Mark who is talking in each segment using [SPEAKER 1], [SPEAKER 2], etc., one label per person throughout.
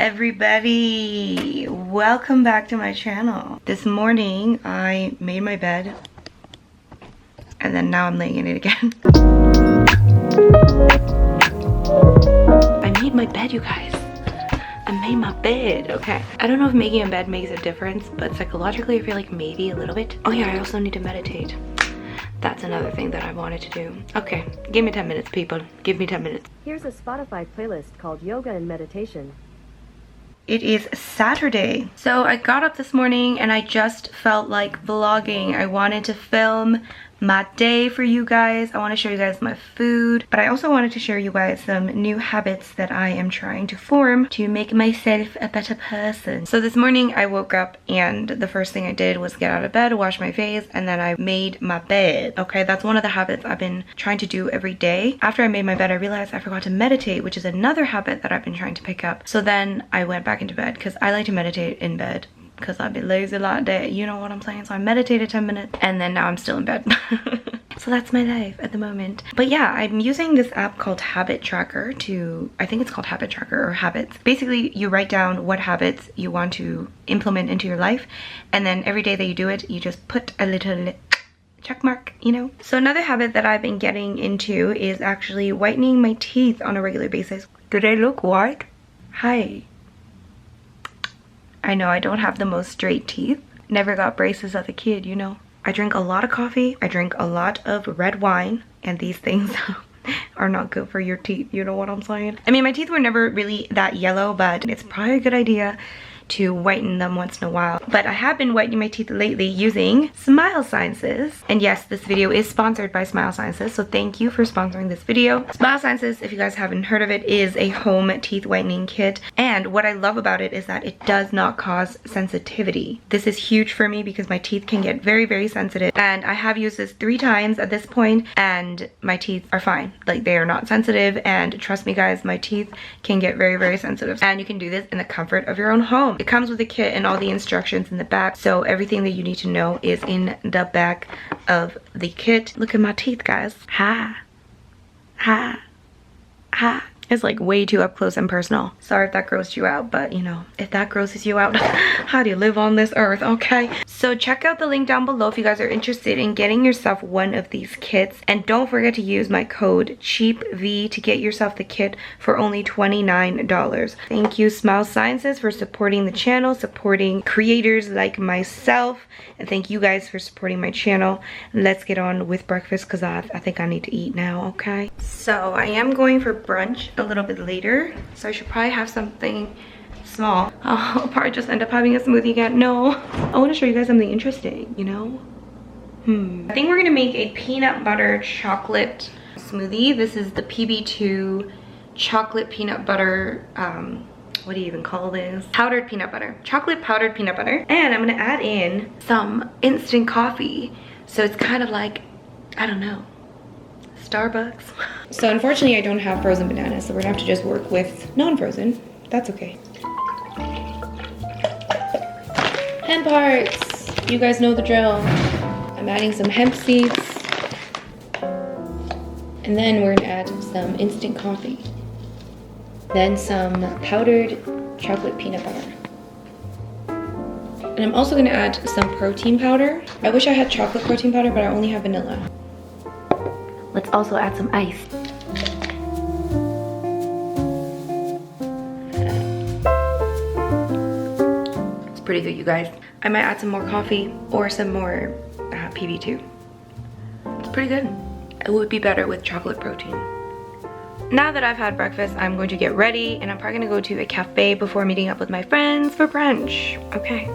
[SPEAKER 1] everybody, welcome back to my channel. This morning I made my bed and then now I'm laying in it again. I made my bed, you guys. I made my bed. Okay, I don't know if making a bed makes a difference, but psychologically I feel like maybe a little bit. Oh yeah, I also need to meditate. That's another thing that I wanted to do. Okay, give me 10 minutes, people. Give me 10 minutes.
[SPEAKER 2] Here's a Spotify playlist called Yoga and Meditation.
[SPEAKER 1] It is Saturday. So I got up this morning and I just felt like vlogging. I wanted to film my day for you guys. I want to show you guys my food, but I also wanted to share you guys some new habits that I am trying to form to make myself a better person. So this morning I woke up and the first thing I did was get out of bed, wash my face, and then I made my bed. Okay, that's one of the habits I've been trying to do every day. After I made my bed, I realized I forgot to meditate, which is another habit that I've been trying to pick up. So then I went back into bed because I like to meditate in bed, because I've been lazy like that, you know what I'm saying? So I meditated 10 minutes and then now I'm still in bed. So that's my life at the moment. But yeah, I'm using this app called Habit Tracker to, I think it's called Habit Tracker or Habits. Basically, you write down what habits you want to implement into your life, and then every day that you do it, you just put a little check mark, you know? So another habit that I've been getting into is actually whitening my teeth on a regular basis. Do they look white? Hi. I know I don't have the most straight teeth. Never got braces as a kid, you know. I drink a lot of coffee. I drink a lot of red wine. And these things are not good for your teeth, you know what I'm saying? I mean, my teeth were never really that yellow, but it's probably a good idea to whiten them once in a while. But I have been whitening my teeth lately using Smile Sciences. And yes, this video is sponsored by Smile Sciences, so thank you for sponsoring this video. Smile Sciences, if you guys haven't heard of it, is a home teeth whitening kit. And what I love about it is that it does not cause sensitivity. This is huge for me because my teeth can get very, very sensitive. And I have used this 3 times at this point and my teeth are fine. Like, they are not sensitive, and trust me guys, my teeth can get very, very sensitive. And you can do this in the comfort of your own home. It comes with a kit and all the instructions in the back, so everything that you need to know is in the back of the kit. Look at my teeth, guys. Ha. Ha. Ha. It's like way too up close and personal. Sorry if that grossed you out, but you know, if that grosses you out, how do you live on this earth, okay? So check out the link down below if you guys are interested in getting yourself one of these kits. And don't forget to use my code CHEAPV to get yourself the kit for only $29. Thank you, Smile Sciences, for supporting the channel, supporting creators like myself. And thank you guys for supporting my channel. Let's get on with breakfast because I think I need to eat now, okay? So I am going for brunch a little bit later, so I should probably have something small. I'll probably just end up having a smoothie again. No, I want to show you guys something interesting, you know? I think we're gonna make a peanut butter chocolate smoothie. This is the PB2 chocolate peanut butter, what do you even call this? Powdered peanut butter. Chocolate powdered peanut butter. And I'm gonna add in some instant coffee. So it's kind of like, I don't know, Starbucks. So unfortunately I don't have frozen bananas, so we're gonna have to just work with non-frozen. That's okay. Hemp hearts, you guys know the drill. I'm adding some hemp seeds, and then we're gonna add some instant coffee, then some powdered chocolate peanut butter. And I'm also gonna add some protein powder. I wish I had chocolate protein powder, but I only have vanilla. Let's also add some ice. It's pretty good, you guys. I might add some more coffee or some more PB2. It's pretty good. It would be better with chocolate protein. Now that I've had breakfast, I'm going to get ready, and I'm probably gonna go to a cafe before meeting up with my friends for brunch. Okay.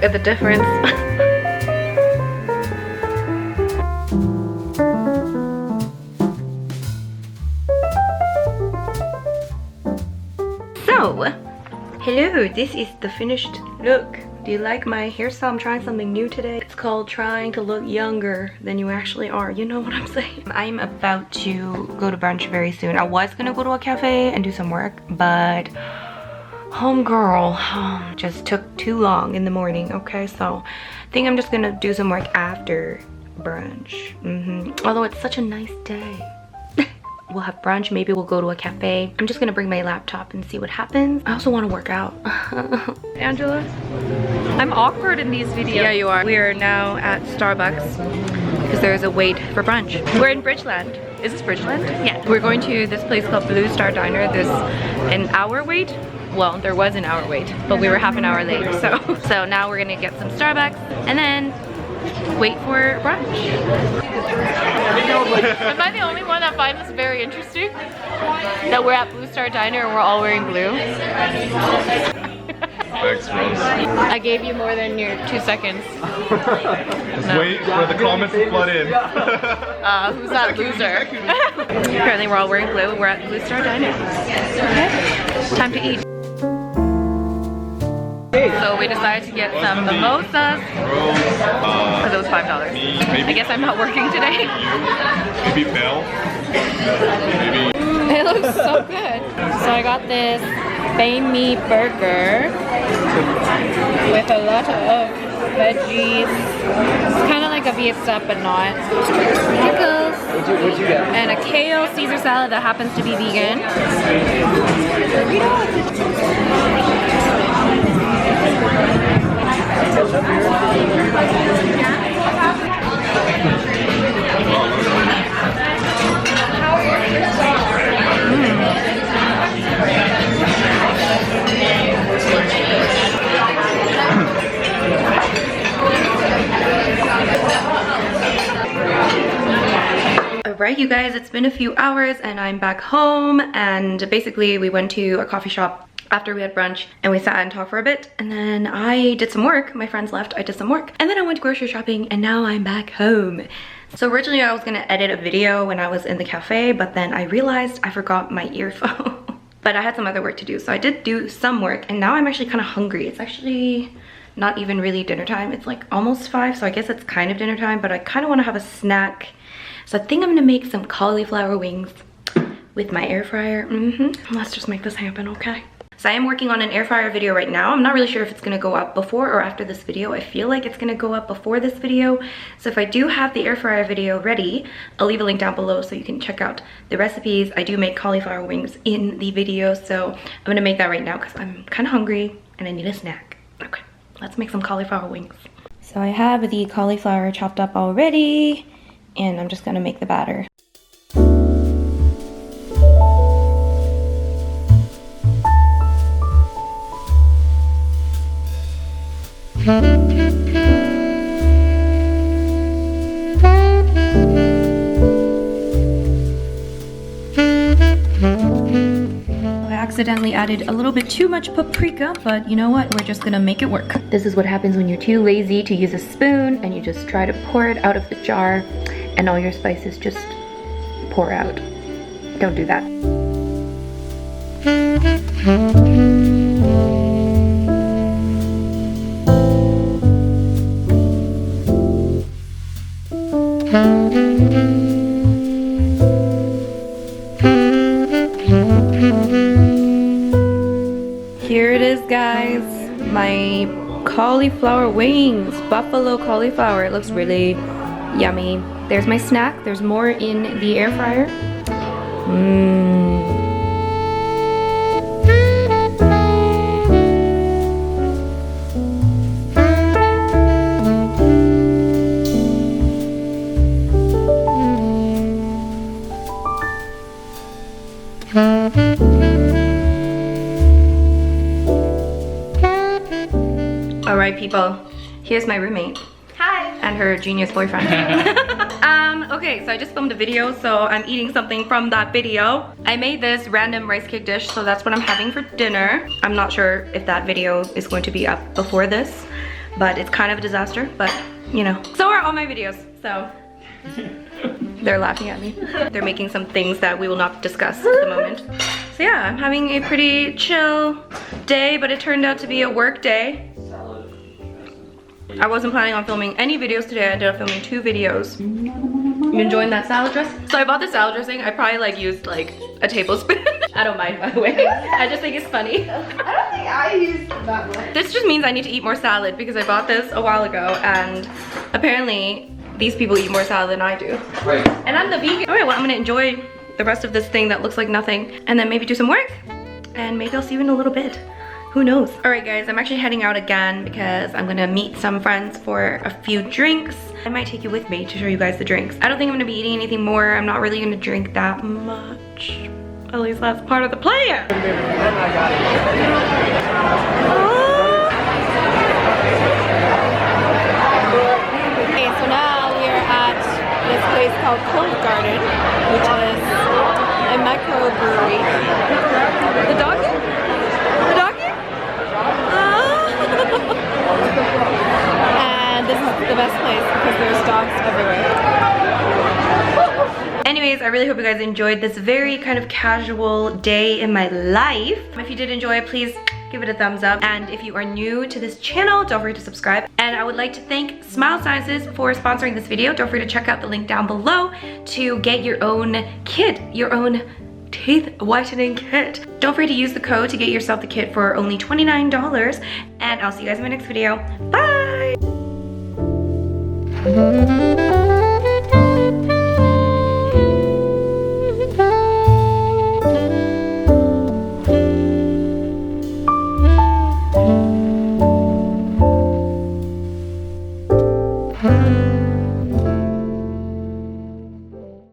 [SPEAKER 1] Look at the difference. So, hello, this is the finished look. Do you like my hairstyle? I'm trying something new today. It's called trying to look younger than you actually are. You know what I'm saying? I'm about to go to brunch very soon. I was gonna go to a cafe and do some work, but homegirl just took too long in the morning, okay? So I think I'm just gonna do some work after brunch. Although it's such a nice day. We'll have brunch, maybe we'll go to a cafe. I'm just gonna bring my laptop and see what happens. I also wanna work out. Angela, I'm awkward in these videos. Yeah, you are. We are now at Starbucks because there's a wait for brunch. We're in Bridgeland. Is this Bridgeland? Yeah. We're going to this place called Blue Star Diner. There's an hour wait. Well, there was an hour wait, but we were half an hour late. So now we're gonna get some Starbucks and then wait for brunch.
[SPEAKER 3] Am I the only one that finds this very interesting? That we're at Blue Star Diner and we're all wearing blue?
[SPEAKER 4] Thanks, Rose.
[SPEAKER 3] I gave you more than your 2 seconds.
[SPEAKER 4] Just wait for the comments to flood in.
[SPEAKER 3] Who's that loser?
[SPEAKER 1] Apparently we're all wearing blue. We're at Blue Star Diner. Okay, time to eat. So we decided to get some mimosas because it was $5. I guess I'm not working today.
[SPEAKER 4] Maybe Belle. Maybe.
[SPEAKER 3] It looks so good. So I got this banh mi burger with a lot of veggies. It's kind of like a beef stuff, but not. Pickles.
[SPEAKER 5] What'd you get?
[SPEAKER 3] And a kale Caesar salad that happens to be vegan.
[SPEAKER 1] Alright you guys, it's been a few hours and I'm back home, and basically we went to a coffee shop after we had brunch and we sat and talked for a bit, and then I did some work. My friends left, I did some work, and then I went grocery shopping, and now I'm back home. So originally I was gonna edit a video when I was in the cafe, but then I realized I forgot my earphone. But I had some other work to do, so I did do some work, and now I'm actually kind of hungry. It's actually not even really dinner time. It's like almost 5, so I guess it's kind of dinner time, but I kind of want to have a snack. So I think I'm gonna make some cauliflower wings with my air fryer. Let's just make this happen, okay? So I am working on an air fryer video right now. I'm not really sure if it's gonna go up before or after this video. I feel like it's gonna go up before this video. So if I do have the air fryer video ready, I'll leave a link down below so you can check out the recipes. I do make cauliflower wings in the video, so I'm gonna make that right now because I'm kind of hungry and I need a snack. Okay, let's make some cauliflower wings. So I have the cauliflower chopped up already, and I'm just gonna make the batter. I accidentally added a little bit too much paprika, but you know what? We're just gonna make it work. This is what happens when you're too lazy to use a spoon and you just try to pour it out of the jar and all your spices just pour out. Don't do that. Here it is, guys. My cauliflower wings. Buffalo cauliflower. It looks really yummy. There's my snack. There's more in the air fryer. Alright people, here's my roommate. Hi! And her genius boyfriend. Okay, so I just filmed a video, so I'm eating something from that video. I made this random rice cake dish, so that's what I'm having for dinner. I'm not sure if that video is going to be up before this, but it's kind of a disaster, but you know. So are all my videos, so. They're laughing at me. They're making some things that we will not discuss at the moment. So yeah, I'm having a pretty chill day, but it turned out to be a work day. I wasn't planning on filming any videos today. I ended up filming 2 videos. You enjoying that salad dressing? So I bought the salad dressing. I probably like used like a tablespoon. I don't mind, by the way. I just think it's funny.
[SPEAKER 5] I don't think I used that much.
[SPEAKER 1] This just means I need to eat more salad because I bought this a while ago and apparently these people eat more salad than I do.
[SPEAKER 6] Right.
[SPEAKER 1] And I'm the vegan. All right, well, I'm gonna enjoy the rest of this thing that looks like nothing and then maybe do some work and maybe I'll see you in a little bit. Who knows? All right, guys, I'm actually heading out again because I'm gonna meet some friends for a few drinks. I might take you with me to show you guys the drinks. I don't think I'm gonna be eating anything more. I'm not really gonna drink that much. At least that's part of the plan.
[SPEAKER 3] Okay, so now we are at this place called Cold Garden, which is a microbrewery. The doggy? The doggy? And this is the best place because there's dogs everywhere.
[SPEAKER 1] Anyways, I really hope you guys enjoyed this very kind of casual day in my life. If you did enjoy it, please give it a thumbs up. And if you are new to this channel, don't forget to subscribe. And I would like to thank Smile Sciences for sponsoring this video. Don't forget to check out the link down below to get your own kit, your own teeth whitening kit. Don't forget to use the code to get yourself the kit for only $29. And I'll see you guys in my next video. Bye!
[SPEAKER 3] Bye.